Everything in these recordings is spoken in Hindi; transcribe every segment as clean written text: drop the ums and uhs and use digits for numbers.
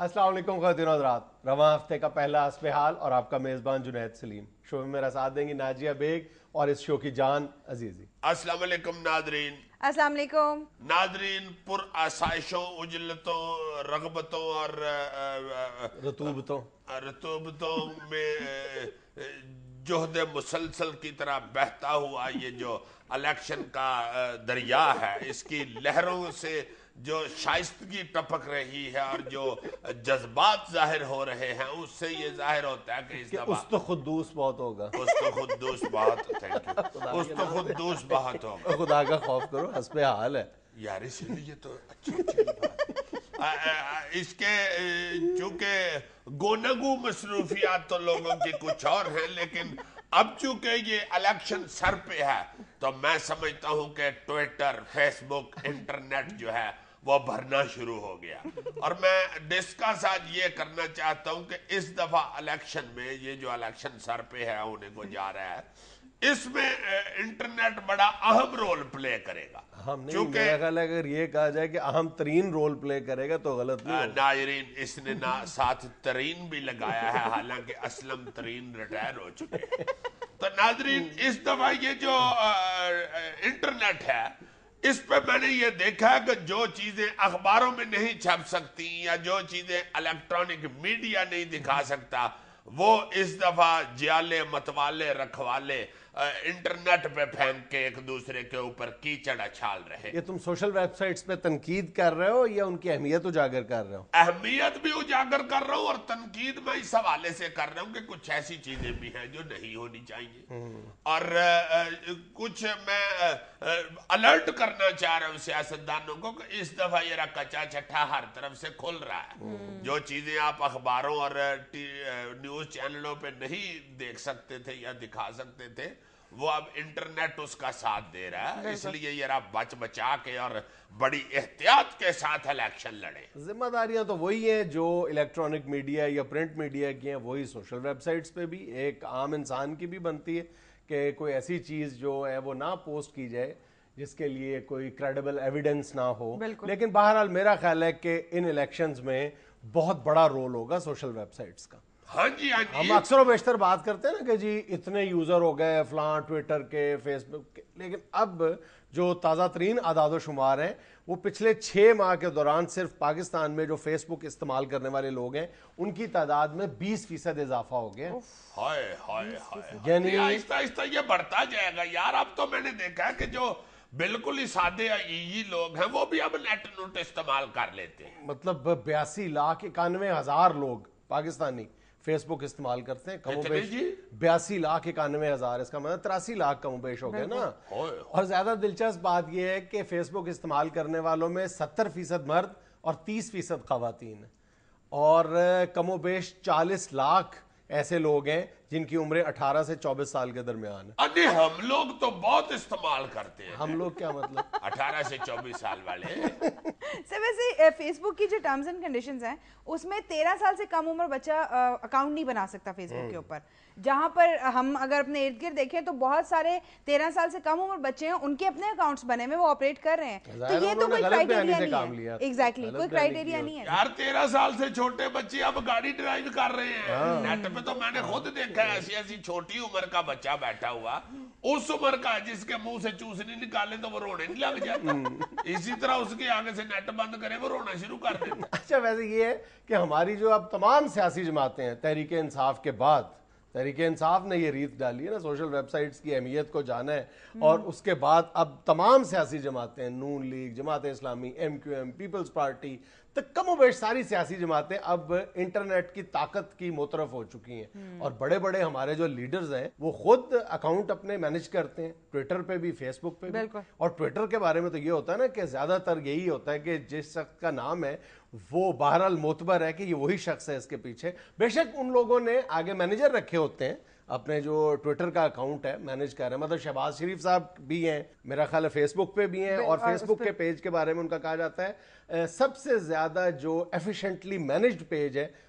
अस्सलाम वालेकुम ख़वातीन और हज़रात, रवां हफ्ते का पहला हस्बे हाल और आपका मेज़बान जुनैद सलीम। शो में मेरा साथ देंगी नाजिया बेग और इस शो की जान अजीज़ी। अस्सलाम वालेकुम नादरीन। अस्सलाम वालेकुम नादरीन, पुर आसाइशों, उजलतों, रगबतों और रतूबतों में जोहद मुसलसल की तरह बहता हुआ ये जो इलेक्शन का दरिया है, इसकी लहरों से जो शाइस्तगी टपक रही है और जो जज्बात जाहिर हो रहे हैं, उससे ये जाहिर होता है कि इस दफा उस तो खुद्दूस बहुत होगा। उस तो खुद्दूस बहुत, थैंक यू, उस तो खुद्दूस बहुत होगा। खुदा का खौफ करो, हस्बे हाल है यार, इसलिए तो अच्छी बात। इसके चूंकि गोनगू मसरूफियात तो लोगों की कुछ और हैं, लेकिन अब चूंकि ये इलेक्शन सर पे है तो मैं समझता हूं कि ट्विटर, फेसबुक, इंटरनेट जो है वो भरना शुरू हो गया। और मैं डिस्कस आज ये करना चाहता हूं कि इस दफा इलेक्शन में ये जो इलेक्शन सर पे है होने को जा रहा है, इसमें इंटरनेट बड़ा अहम रोल प्ले करेगा। हम नहीं, मेरा ख्याल है अगर ये कहा जाए कि अहम तरीन रोल प्ले करेगा तो गलत नहीं होगा। नायरीन, इसने ना साथ तरीन भी लगाया है, हालांकि असलम तरीन रिटायर हो चुके। तो नाजरीन, इस दफा ये जो इंटरनेट है, इस पे मैंने ये देखा है कि जो चीजें अखबारों में नहीं छप सकती या जो चीजें इलेक्ट्रॉनिक मीडिया नहीं दिखा सकता, वो इस दफा जियाले, मतवाले, रखवाले इंटरनेट पे फेंक के एक दूसरे के ऊपर कीचड़ अछाल रहे। ये तुम सोशल वेबसाइट्स पे तनकीद कर रहे हो या उनकी अहमियत उजागर कर रहे हो? अहमियत भी उजागर कर रहा हूँ और तनकीद मैं इस हवाले से कर रहा हूँ कि कुछ ऐसी चीजें भी हैं जो नहीं होनी चाहिए, और कुछ मैं अलर्ट करना चाह रहा हूँ सियासतदानों को कि इस दफा ये कच्चा छठा हर तरफ से खुल रहा है। जो चीजें आप अखबारों और न्यूज चैनलों पे नहीं देख सकते थे या दिखा सकते थे, वो अब इंटरनेट उसका साथ दे रहा है। इसलिए ये बच बचा के और बड़ी एहतियात के साथ इलेक्शन लड़े। जिम्मेदारियां तो वही हैं जो इलेक्ट्रॉनिक मीडिया या प्रिंट मीडिया की हैं, वही सोशल वेबसाइट्स पे भी एक आम इंसान की भी बनती है कि कोई ऐसी चीज़ जो है वो ना पोस्ट की जाए जिसके लिए कोई क्रेडिबल एविडेंस ना हो। लेकिन बहरहाल मेरा ख्याल है कि इन इलेक्शंस में बहुत बड़ा रोल होगा सोशल वेबसाइट्स का। हाँ जी, हाँ जी। हम अक्सर बेशतर बात करते हैं ना कि जी इतने यूजर हो गए फलां ट्विटर के, फेसबुक के, लेकिन अब जो ताज़ा तरीन आदाद शुमार हैं वो पिछले 6 माह के दौरान सिर्फ पाकिस्तान में जो फेसबुक इस्तेमाल करने वाले लोग हैं उनकी तादाद में 20% इजाफा हो गया। हाय हाय हाय, यानी आहिस्ता आहिस्ता ये बढ़ता जाएगा यार। अब तो मैंने देखा है कि जो बिल्कुल ही सादे ये लोग हैं वो भी अब नेट नोट इस्तेमाल कर लेते हैं। मतलब 82,91,000 लोग पाकिस्तानी फेसबुक इस्तेमाल करते हैं। कमोबेश 82,91,000, इसका मतलब 83 लाख कमोबेश हो गए ना। और ज्यादा दिलचस्प बात यह है कि फेसबुक इस्तेमाल करने वालों में 70% मर्द और 30% खवातीन, और कमोबेश 40 लाख ऐसे लोग हैं जिनकी उम्र 18 से 24 साल के दरमियान है। अरे हम लोग तो बहुत इस्तेमाल करते हैं। हम लोग क्या मतलब? 18 से 24 साल वाले। सर वैसे फेसबुक की जो टर्म्स एंड कंडीशंस हैं उसमें 13 साल से कम उम्र बच्चा अकाउंट नहीं बना सकता फेसबुक के ऊपर। जहां पर हम अगर अपने इर्द गिर्द देखें तो बहुत सारे 13 साल से कम उम्र बच्चे हैं, उनके अपने अकाउंट्स बने हुए, वो ऑपरेट कर रहे हैं। तो ये तो कोई क्राइटेरिया नहीं है। एग्जैक्टली, कोई क्राइटेरिया नहीं है यार। 13 साल से छोटे बच्चे अब गाड़ी ड्राइव कर रहे हैं। नेट पे तो मैंने खुद देखा है, ऐसी ऐसी छोटी उम्र का बच्चा बैठा हुआ, उस उम्र का जिसके मुंह से चूसनी निकाले तो वो रोने नहीं लग जाता। इसी तरह उसके आगे से नेट बंद करे वो रोना शुरू कर देता। अच्छा, वैसे ये है कि हमारी जो अब तमाम सियासी जमातें हैं, तहरीक इंसाफ के बाद, तहरीक इंसाफ ने ये रीत डाली है ना सोशल वेबसाइट्स की अहमियत को जाना है, और उसके बाद अब तमाम सियासी जमातें, नून league, Jamaat Islami, MQM, peoples party तक कमोबेश सारी सियासी जमातें अब इंटरनेट की ताकत की मोतरफ हो चुकी हैं। और बड़े बड़े हमारे जो लीडर्स हैं वो खुद अकाउंट अपने मैनेज करते हैं, ट्विटर पे भी, फेसबुक पे भी। और ट्विटर के बारे में तो ये होता है ना कि ज्यादातर यही होता है कि जिस शख्स का नाम है वो बहरहाल मोतबर है कि ये वही शख्स है इसके पीछे। बेशक उन लोगों ने आगे मैनेजर रखे होते हैं, अपने जो ट्विटर का अकाउंट है मैनेज कर रहे हैं। मतलब शहबाज शरीफ साहब भी हैं, मेरा ख्याल है फेसबुक पे भी हैं, और फेसबुक के पेज के बारे में उनका कहा जाता है सबसे ज्यादा जो एफिशिएंटली मैनेज्ड पेज है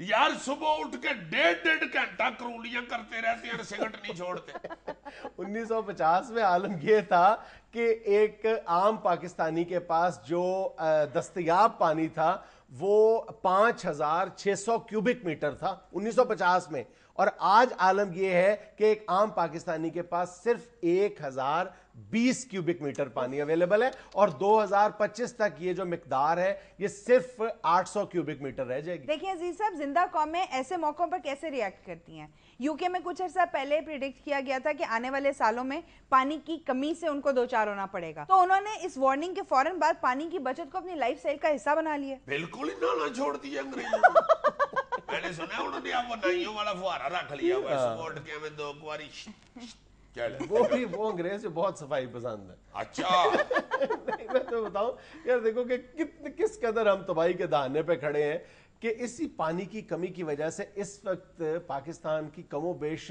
यार सुबह उठ के 1.5 घंटा करूलियां करते रहते हैं, सिगरेट नहीं छोड़ते। 1950 में आलम यह था कि एक आम पाकिस्तानी के पास जो दस्तयाब पानी था वो 5600 क्यूबिक मीटर था 1950 में, और आज आलम यह है कि एक आम पाकिस्तानी के पास सिर्फ 1020 क्यूबिक मीटर पानी अवेलेबल है, और 2025 तक ये जो मिकदार है ये सिर्फ 800 क्यूबिक मीटर रह जाएगी। देखिए अजीज साहब, जिंदा कौमें ऐसे मौकों पर कैसे रिएक्ट करती हैं। यूके में कुछ अर्सा पहले प्रिडिक्ट किया गया था कि आने वाले सालों में पानी की कमी से उनको दो चार होना पड़ेगा, तो उन्होंने इस वार्निंग के फौरन बाद पानी की बचत को अपनी लाइफ स्टाइल का हिस्सा बना लिया। बिल्कुल ही नहाना छोड़ दिया अंग्रेजों ने। मैंने सुना उन्होंने अब वो नाइयों वाला फुहारा रख लिया हुआ है, सुबह उठ के हमें 2 बारी चल। वो अंग्रेज बहुत सफाई पसंद है। अच्छा नहीं, मैं तो बताऊं यार, देखो कि किस कदर हम तबाही के दहाने पे खड़े हैं कि इसी पानी की कमी की वजह से इस वक्त पाकिस्तान की कमोबेश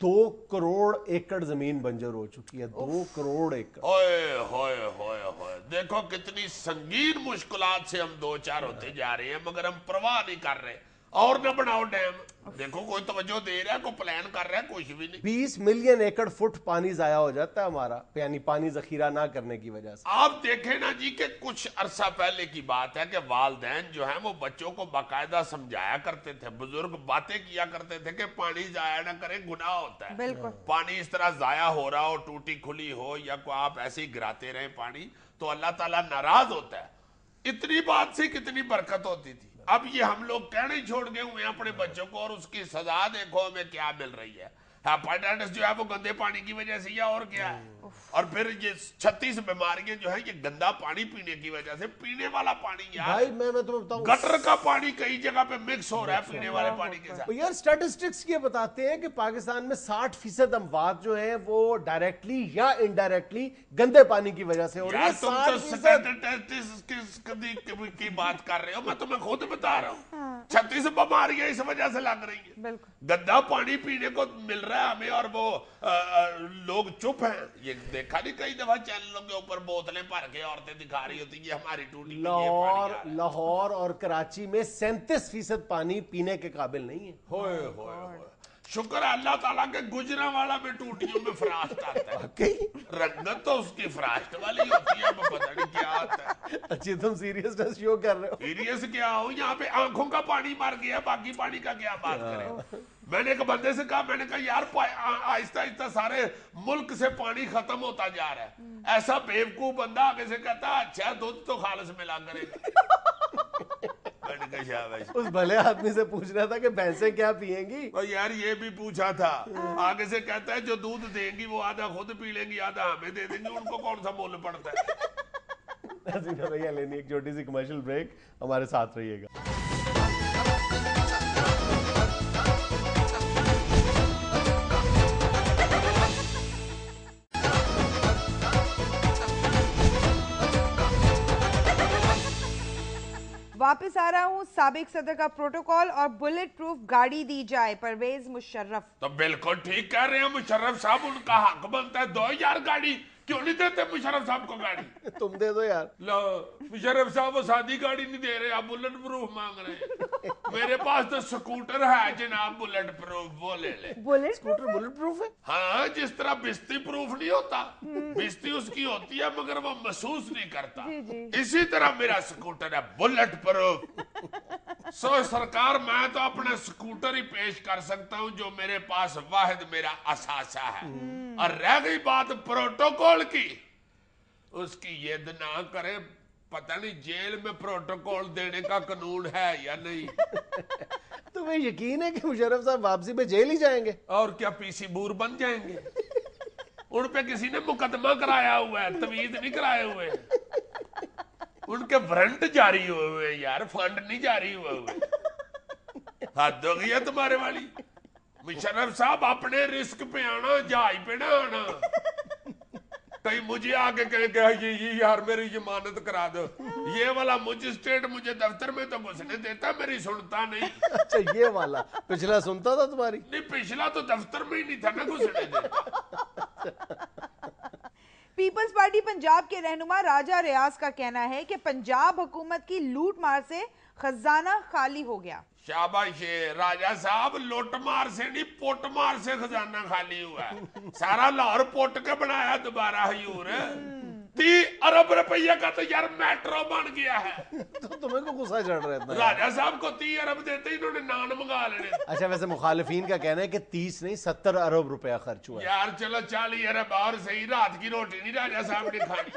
2 करोड़ एकड़ जमीन बंजर हो चुकी है। 2 करोड़ एकड़। होए होए होए होए, देखो कितनी संगीन मुश्किलात से हम 2-4 होते जा रहे हैं, मगर हम परवाह नहीं कर रहे। और न बनाओ डैम, देखो कोई तवज्जो दे रहा है, कोई प्लान कर रहा है, कुछ भी नहीं। 20 मिलियन एकड़ फुट पानी जाया हो जाता है हमारा, यानी पानी जखीरा ना करने की वजह से। आप देखें ना जी कि कुछ अरसा पहले की बात है कि वालिदैन जो है वो बच्चों को बाकायदा समझाया करते थे, बुजुर्ग बातें किया करते थे कि पानी जाया ना करें, गुनाह होता है। बिल्कुल। पानी इस तरह जाया हो रहा हो, टूटी खुली हो, या कोई आप ऐसे ही गिराते रहे पानी, तो अल्लाह ताला नाराज होता है। इतनी बात से कितनी बरकत होती थी। अब ये हम लोग कहने छोड़ गए हुए अपने बच्चों को, और उसकी सजा देखो हमें क्या मिल रही है। हेपेटाइटिस जो है वो गंदे पानी की वजह से, या और क्या है। और फिर ये 36 बीमारियां जो है ये गंदा पानी पीने की वजह से। पीने वाला पानी यार, भाई मैं तुम्हें बताऊं, गटर का पानी कई जगह पे मिक्स हो रहा है पीने वाले पानी के साथ। यार स्टैटिस्टिक्स ये बताते हैं कि पाकिस्तान में 60% अमवात जो है वो डायरेक्टली या इनडायरेक्टली गंदे पानी की वजह से हो रही है। यार तुम तो 60% की बात कर रहे हो, मैं तुम्हें खुद बता रहा हूँ। 36 बीमारियां इस वजह से लग रही है। गंदा पानी पीने को मिल रहा है हमें, और वो लोग चुप हैं। ये देखा नहीं कई दफा चैनलों के ऊपर बोतलें भर के औरतें दिखा रही होती है हमारी टूटी। लाहौर और कराची में 37% पानी पीने के काबिल नहीं है। होए होए होए, शुक्र है अल्लाह ताला के गुजरा वाला में टूटियों में फरास्ट आता है। रंगत तो उसकी फरास्ट वाली होती है, पता नहीं क्या आता है। अच्छी तुम सीरियसनेस शो कर रहे हो। सीरियस क्या हो, यहाँ पे आंखों का पानी मर गया, बाकी पानी का क्या बात करें। मैंने एक बंदे से कहा, मैंने कहा यार आहिस्ता आहिस्ता सारे मुल्क से पानी खत्म होता जा रहा है। ऐसा बेवकूफ बंदा आगे से कहता अच्छा दूध तो खालिस मिला करेगा। उस भले आदमी से पूछ रहा था कि भैंसें क्या पिएंगी। और यार ये भी पूछा था, आगे से कहता है जो दूध देंगी वो आधा खुद पी लेंगी, आधा हमें दे देंगे, उनको कौन सा मोल पड़ता है। भैया लेनी एक छोटी सी कमर्शियल ब्रेक, हमारे साथ रहिएगा। वापस आ रहा हूँ। साबिक सदर का प्रोटोकॉल और बुलेट प्रूफ गाड़ी दी जाए, परवेज मुशर्रफ। तो बिल्कुल ठीक कह रहे हैं मुशर्रफ साहब, उनका हक बनता है। 2000 गाड़ी क्यों नहीं देते मुशर्रफ साहब को गाड़ी? तुम दे दो यार। लो मुशर्रफ साहब वो सादी गाड़ी नहीं दे रहे, आप बुलेट प्रूफ मांग रहे हैं। मेरे पास तो स्कूटर है जनाब बुलेट प्रूफ, वो ले ले। बुलेट स्कूटर बुलेट प्रूफ है? हाँ, जिस तरह बिस्ती प्रूफ नहीं होता, बिस्ती उसकी होती है मगर वो महसूस नहीं करता, इसी तरह मेरा स्कूटर है बुलेट प्रूफ। सो सरकार, मैं तो अपना स्कूटर ही पेश कर सकता हूँ जो मेरे पास वाहिद मेरा असासा है। और रह गई बात प्रोटोकॉल की, उसकी येद ना करे, पता नहीं जेल में प्रोटोकॉल देने का कानून है या नहीं। तुम्हें यकीन है कि मुशर्रफ साहब वापसी में जेल ही जाएंगे? और क्या पीसी बूर बन जाएंगे? उन पे किसी ने मुकदमा कराया हुआ है, तवीज नहीं कराए हुए। उनके वारंट जारी हुए हुए यार, फंड नहीं जारी हुए। हद हो गई है तुम्हारे वाली। मुशर्रफ साहब अपने रिस्क पे आना, जहाज पे ना आना। कहीं मुझे आके कहे ये यार मेरी जमानत करा दो, ये वाला मजिस्ट्रेट मुझे दफ्तर में तो घुसने देता, मेरी सुनता नहीं। अच्छा ये वाला, पिछला सुनता था तुम्हारी? नहीं, पिछला तो दफ्तर में ही नहीं था ना घुसने देता। पीपल्स पार्टी पंजाब के रहनुमा राजा रियाज का कहना है कि पंजाब हुकूमत की लूट मार से खजाना खाली हो गया। शाबाश राजा साहब, लूट मार से नहीं पोट मार से खजाना खाली हुआ है। सारा लाहौर पोट के बनाया दोबारा हजूर। 30 अरब रुपया का तो यार मेट्रो बन गया है। तो तुम्हें को गुस्सा चढ़ रहा है इतना? राजा साहब को 30 अरब देते ही इन्होंने नान मंगा लेने। अच्छा, वैसे मुखालिफिन का कहना है कि 30 नहीं 70 अरब रुपया खर्च हुआ है। यार चलो 40 अरब और सही, रात की रोटी नहीं राजा साहब ने खानी।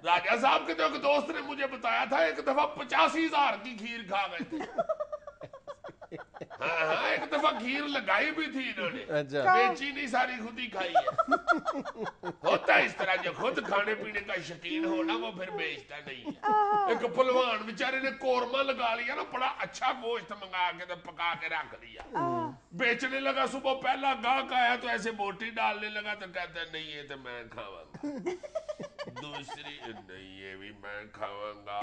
राजा साहब के तो एक दोस्त ने मुझे बताया था एक दफा 85,000 की खीर खा गए थे। हाँ, एक दफा खीर लगाई भी थी इन्होंने। अच्छा। बेची नहीं, सारी खुद ही खाई है। होता है इस तरह, जो खुद खाने पीने का शौकीन हो ना वो फिर बेचता नहीं है। एक पहलवान बेचारे ने कोरमा लगा लिया ना, बड़ा अच्छा गोश्त मंगा के तो पका के रख लिया। बेचने लगा, सुबह पहला गाहक आया तो ऐसे बोटी डालने लगा तो कहता है नहीं ये तो मैं खाऊंगा। दूसरी नहीं ये भी मैं खाऊंगा।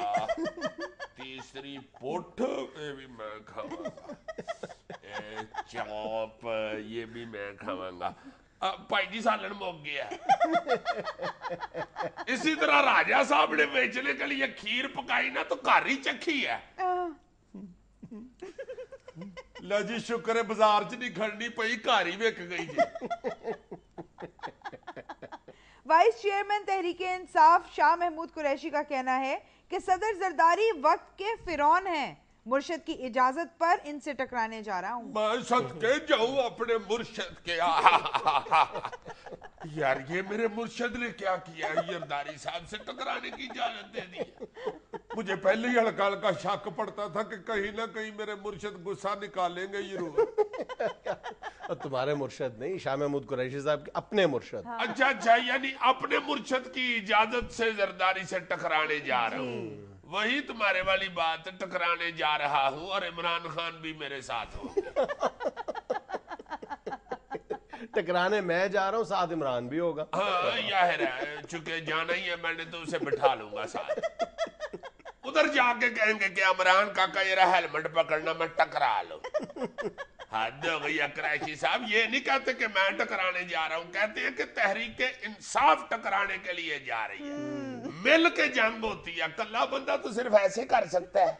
तीसरी पोठ ये भी मैं खाऊंगा। चौप ये भी मैं खाऊंगा। भाई जी सालन मुक गया। इसी तरह राजा साहब ने बेचने के लिए खीर पकाई ना तो घर ही चखी है। ला जी शुक्र है बाजार च नहीं खड़नी पई, घर ही विक गई जी। वाइस चेयरमैन तहरीके इंसाफ शाह महमूद कुरैशी का कहना है कि सदर जरदारी वक्त के फिरौन हैं। मुर्शद की इजाजत पर इनसे टकराने जा रहा हूँ। मैं सदके जाऊं अपने मुर्शद के। यार ये मेरे मुर्शद ने क्या किया? जरदारी साहब से टकराने की इजाजत दे दी। मुझे पहले ही हल्का हल्का शक पड़ता था कि कहीं ना कहीं मेरे मुर्शद गुस्सा निकालेंगे जरूर। और तुम्हारे मुर्शद नहीं, शाह महमूद कुरैशी साहब के अपने मुर्शद। हाँ। अच्छा, यानी अपने मुर्शद की इजाजत से जरदारी से टकराने जा रहा हूँ। वही तुम्हारे वाली बात, टकराने जा रहा हूँ और इमरान खान भी मेरे साथ हो। टकराने मैं जा रहा हूँ, साथ इमरान भी होगा। हाँ यार चूंकि जाना ही है मैंने तो उसे बिठा लूंगा साथ। उधर जाके कहेंगे कि इमरान काका ये रहा हेलमेट पकड़ना, मैं टकरा लूं। हद हो गई कुरैशी साहब। ये नहीं कहते कि मैं टकराने जा रहा हूँ, कहते हैं कि तहरीके इंसाफ टकराने के लिए जा रही है। मिल के जंग होती है, कल्ला बंदा तो सिर्फ ऐसे कर सकता है।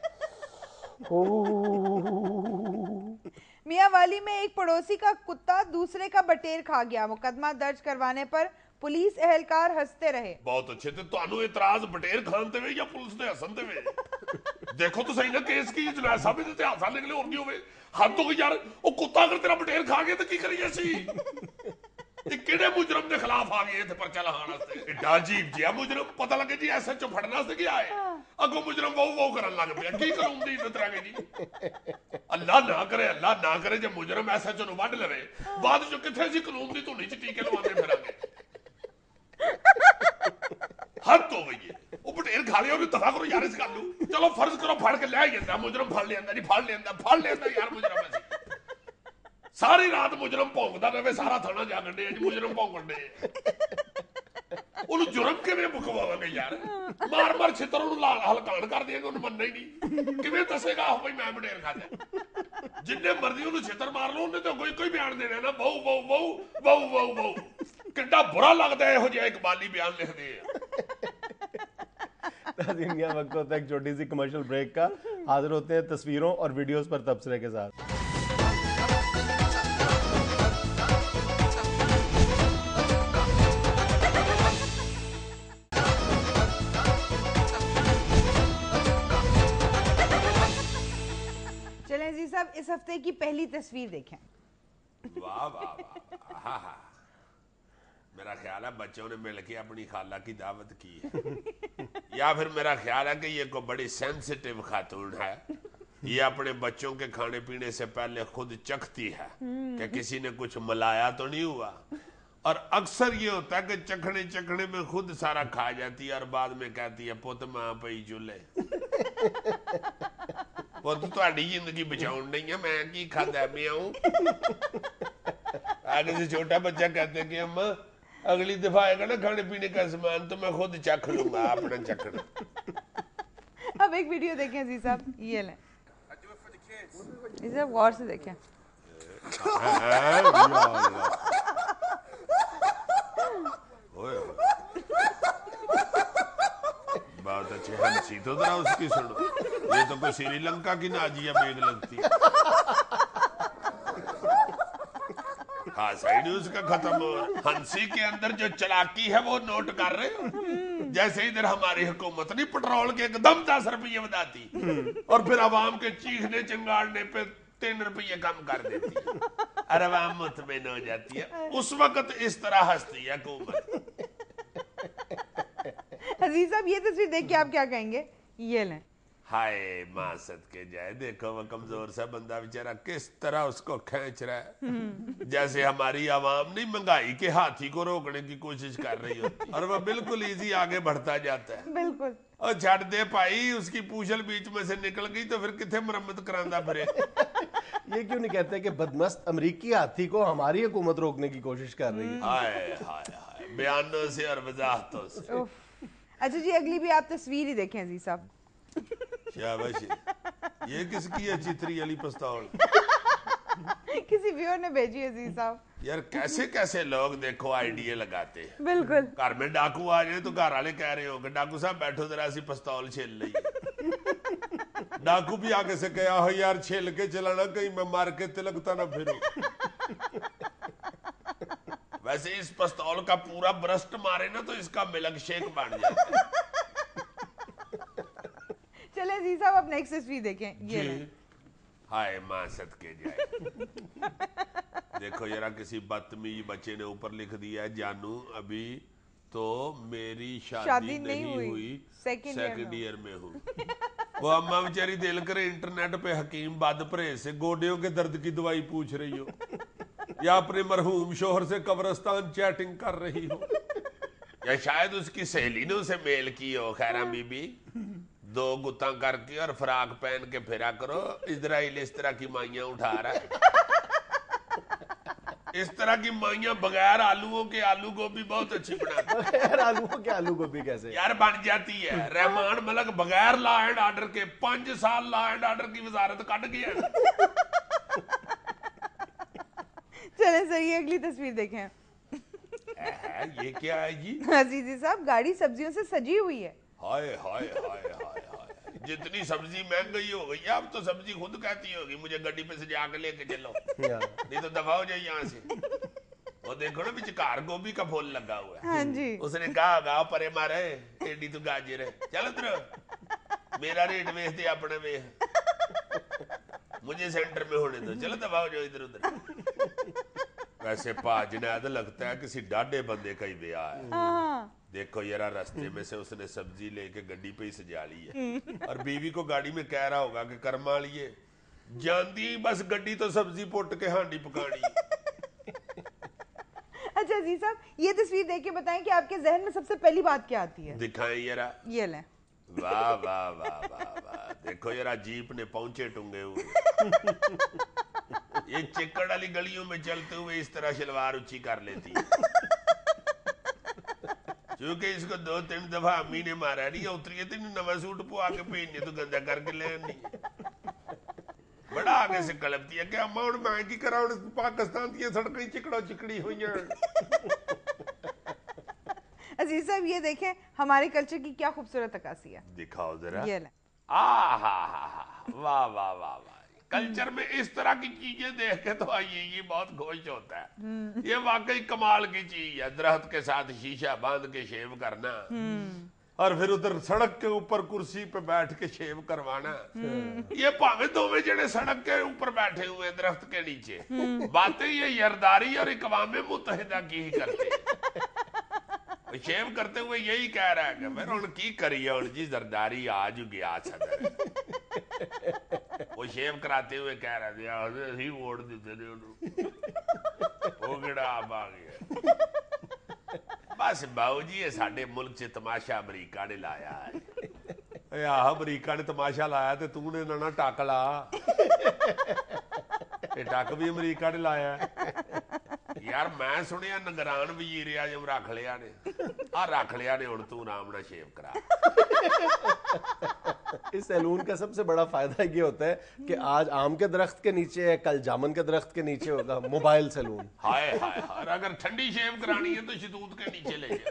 मियां वाली में एक पड़ोसी का कुत्ता दूसरे का बटेर खा गया। मुकदमा दर्ज करवाने पर पुलिस एहलकार हंसते रहे। बहुत अच्छे थे। ਤੁਹਾਨੂੰ ਇਤਰਾਜ਼ ਬਟੇਰ ਖਾਨ ਤੇ ਵੇ ਜਾਂ ਪੁਲਿਸ ਦੇ ਹੱਸਣ ਤੇ ਵੇ? ਦੇਖੋ ਤਾਂ ਸਹੀ ਨਾ ਕੇਸ ਕੀ ਜਨਾਬ ਸਾਹਿਬ ਦੇ ਤੇ ਹਾਸਾ ਨਿਕਲੇ ਹੋਰ ਕੀ ਹੋਵੇ? ਹੱਦ ਹੋ ਗਈ ਯਾਰ। ਉਹ ਕੁੱਤਾ ਅਗਰ ਤੇਰਾ ਬਟੇਰ ਖਾ ਗਿਆ ਤਾਂ ਕੀ ਕਰੀਏ ਅਸੀਂ? ਇਹ ਕਿਹੜੇ ਮੁਜਰਮ ਦੇ ਖਿਲਾਫ ਆ ਗਏ ਇੱਥੇ ਪਰਚਾ ਲਹਾਉਣ ਵਾਸਤੇ? ਐਡਾ ਅਜੀਬ ਜਿਹਾ ਮੁਜਰਮ, ਪਤਾ ਲੱਗੇ ਜੀ ਐਸਐਚਓ ਫੜਨ ਵਾਸਤੇ ਕੀ ਆਏ? ਅੱਗੋਂ ਮੁਜਰਮ ਵਾਉ ਕਰਨ ਲੱਗ ਪਿਆ। ਕੀ ਕਾਨੂੰਨ ਦੀ ਇੱਜ਼ਤ ਰਹਿ ਗਈ ਜੀ? ਅੱਲਾ ਨਾ ਕਰੇ ਜੇ ਮੁਜਰਮ ਐਸਐਚਓ ਨੂੰ ਵੱਢ ਲਵੇ, ਬਾਅਦ ਚ ਕਿੱਥੇ ਅਸੀਂ ਕਾਨੂੰਨ ਦੀ ਧੁਨੀ ਚ ਟੀਕੇ ਲਵਾਉਂਦੇ ਫਿਰਾਂਗੇ? हद हो गई है। वो बटेर खा लिया, दफा करो यार इस गल नूं। चलो फर्ज करो फड़ के ले जांदा मुजरम, फड़ लेंदा जी, फड़ लेंदा यार मुजरम। ऐसी सारी रात मुजरम भौंकदा रहे, सारा थाना जागण डे जी मुजरम भौंकण डे। ਉਹਨੂੰ ਜੁਰਮ ਕਿਵੇਂ ਮੁਕਵਾਵਾਂਗੇ ਯਾਰ? ਮਾਰ ਛਿੱਤਰ ਉਹਨੂੰ ਲਾਲ ਹਲਕਾਨ ਕਰ ਦੇਂਗੇ, ਉਹਨੂੰ ਮੰਨਣਾ ਹੀ ਨਹੀਂ। ਕਿਵੇਂ ਦੱਸੇਗਾ ਉਹ ਬਈ ਮੈਂ ਬਟੇਰ ਖਾਧਾ? ਜਿੰਨੇ ਮਰਜ਼ੀ ਉਹਨੂੰ ਛਿੱਤਰ ਮਾਰ ਲਓ, ਉਹਨੇ ਤਾਂ ਕੋਈ ਬਿਆਨ ਦੇਣਾ ਨਾ, ਬਹੁ। ਕਿੰਨਾ ਬੁਰਾ ਲੱਗਦਾ ਇਹੋ ਜਿਹਾ ਇਕਬਾਲੀ ਬਿਆਨ ਲਿਖਦੇ ਆ। वक्त होता है एक छोटी सी कमर्शियल ब्रेक का। हाजिर होते हैं तस्वीरों और वीडियोस पर तबसरे के साथ। चलें जी साहब, इस हफ्ते की पहली तस्वीर देखें। वाह। मेरा ख्याल है बच्चों ने मिलके अपनी खाला की दावत की है। या फिर मेरा ख्याल है कि ये कोई बड़ी सेंसिटिव खातून है। ये अपने बच्चों के खाने पीने से पहले खुद चखती है कि किसी ने कुछ मिलाया तो नहीं हुआ। और अक्सर ये होता है कि चखने में खुद सारा खा जाती है और बाद में कहती है पुत मां पई चूल्हे। पुत तुहाडी जिंदगी बचाउण नहीं है, मैं की खादा म्याऊं। आगे से छोटा बच्चा कहते कि अम्मा अगली दफा आएगा ना खाने पीने का सामान तो मैं खुद चख लूंगा अपना चखना। अब एक वीडियो देखें अजीज साहब, ये लें, इसे गौर से देखें। बहुत अच्छे, हंसी तो जरा उसकी सुनो, ये तो कोई श्रीलंका की नाजिया बेग लगती है। हाँ सही न्यूज का खत्म हो, हंसी के अंदर जो चालाकी है वो नोट कर रहे हो। जैसे इधर हमारी हुकूमत नहीं पेट्रोल के एकदम 10 रुपये बताती और फिर अवाम के चीखने चिंगाड़ने पे 3 रुपये कम कर देती है और अवाम मुतमईन हो जाती है। उस वक्त इस तरह हंसती है हुकूमत। अजीज साहब ये तस्वीर देख के आप क्या कहेंगे? ये लें। हाय माँ सदके जाए, देखो वो कमजोर सा बंदा बेचारा किस तरह उसको खींच रहा है, जैसे हमारी आवाम नहीं महंगाई के हाथी को रोकने की कोशिश कर रही होती और वो बिल्कुल इजी आगे बढ़ता जाता है। बिल्कुल। और छड़ दे भाई, उसकी पूछल बीच में से निकल गई तो फिर किथे मरम्मत करांदा फिरे। ये क्यों नहीं कहते कि बदमस्त अमरीकी हाथी को हमारी हुकूमत रोकने की कोशिश कर रही है? हाय हाय हाय, बयानों से और वजाहतों से। अच्छा जी, अगली भी आप तस्वीर ही देखें अजीज साहब। शाबाशी, ये किसकी है चित्री वाली पिस्तौल? किसी व्यूअर ने भेजी है अजीज साहब। यार कैसे कैसे लोग देखो आइडिया लगाते हैं। बिल्कुल। घर में डाकू आ जाए तो घर वाले कह रहे हो कि डाकू साहब बैठो जरा सी पिस्तौल छील ली। डाकू भी आगे से गया हो यार छेल के चलाना, कहीं मैं मार के तिलकता ना फिरूं। वैसे इस पिस्तौल का पूरा ब्रस्ट मारे ना तो इसका मिल्क शेक बन जाता है। चले अजीज साहब आप नेक्स्ट तस्वीर देखें। ये लें। हाय माँ सदके जाए, देखो जरा किसी बदतमीज बच्चे ने ऊपर लिख दिया है, जानू अभी तो मेरी शादी नहीं हुई, सेकंड ईयर में हूँ। वो अम्मा बेचारी दिल करे इंटरनेट पे हकीम बद परहेज से गोडियों के दर्द की दवाई पूछ रही हो या अपने मरहूम शोहर से कब्रिस्तान चैटिंग कर रही हो, या शायद उसकी सहेली ने उसे मेल की हो, खैरा बीबी 2 गुत्ता करके और फ्राक पहन के फिरा करो, इजराइल इस तरह की माइयां उठा रहा है। इस तरह की माइयां बगैर आलूओं के आलू गोभी बहुत अच्छी बनाती है। बगैर आलूओं के आलू गोभी कैसे? यार बन जाती है। रहमान मलक बगैर लॉ एंड ऑर्डर के 5 साल लॉ एंड ऑर्डर की वजारत काट गया। चलें सर, ये अगली तस्वीर देखें। ये क्या है जी? अजीजी साहब, गाड़ी सब्जियों से सजी हुई है। हाय हाय हाय हाय हाय, जितनी सब्जी महंगी हो गई अब तो सब्जी खुद कहती होगी मुझे गड्डी पे से जाके लेके चलो, नहीं तो दफा हो जाए यहाँ से। वो देखो ना पीछे कार गोभी का फूल लगा हुआ है। हाँ जी। उसने कहा गाँव परे मारे एडी तू गाजर है, चल उधर मेरा रेट बेच दे अपने में, मुझे सेंटर में होने दो, चलो दफा हो जाओ इधर उधर। वैसे पाजनाद लगता है किसी डाढ़े बंदे का ही ब्याह है। देखो यार रास्ते में से उसने सब्जी लेके गड्डी पे ही सजा ली है और बीवी को गाड़ी में कह रहा होगा कि कर्मा लिए जानती बस गड्डी तो सब्जी पुट के हांडी पकानी। अच्छा अजीज साहब, ये तस्वीर देख के बताएं कि आपके जहन में सबसे पहली बात क्या आती है? दिखाएं यारा। ये लें। वाह वाह वाह वाह वाह, देखो यारा जीप ने पहुंचे टूंगे हुए। ये चिक्कड़ वाली गलियों में चलते हुए इस तरह शलवार ऊंची कर लेती है। क्योंकि इसको 2-3 दफा अम्मी ने मारा नहीं, उतरी तो नवा सूट पवा के पहनने तो गंदा करके ले नहीं। बड़ा आगे से कलपती है कि अम्मा हुण मैं की करा, हुण पाकिस्तान दी सड़कें चिकड़ो चिकड़ी हुई हैं। अजीज साहब ये देखें हमारे कल्चर की क्या खूबसूरत अक्कासी है। दिखाओ जरा। ये लें। वाह वाह वाह वाह, कल्चर में इस तरह की चीजें देख के तो ये बहुत खुश होता है। ये वाकई कमाल की चीज है, दरख्त के साथ शीशा बांध के शेव करना और फिर उधर सड़क के ऊपर कुर्सी पे बैठ के शेव करवाना। ये भावे दोवे जने सड़क के ऊपर बैठे हुए दरख्त के नीचे, बातें ये यरदारी और इक़वाम मुत्तहिदा की ही करते। शेव करते हुए यही कह रहा है कि मैं हुण की करिए, हुण जी जरदारी आज गया सदर। वो शेव कराते हुए कह रहा था असी वोट दिते ने उन्होंने, वो किहड़ा आप आ गया। बस बाऊ जी ये साडे मुल्क च तमाशा अमरीका ने लाया है। आह अमरीका ने तमाशा लाया ते तूने ना टक ला। ये टक भी अमरीका ने लाया है। यार मैं सुनिया निगरान वजीर आजम रख लिया ने, रख लिया ने, हुण तू आराम नाल शेव करा। इस सैलून का सबसे बड़ा फायदा ये होता है कि आज आम के दरख्त के नीचे है, कल जामुन के दरख्त के नीचे होगा मोबाइल सैलून। हाय हाय हाय, अगर ठंडी शेव करानी है तो शतूत के नीचे ले जा।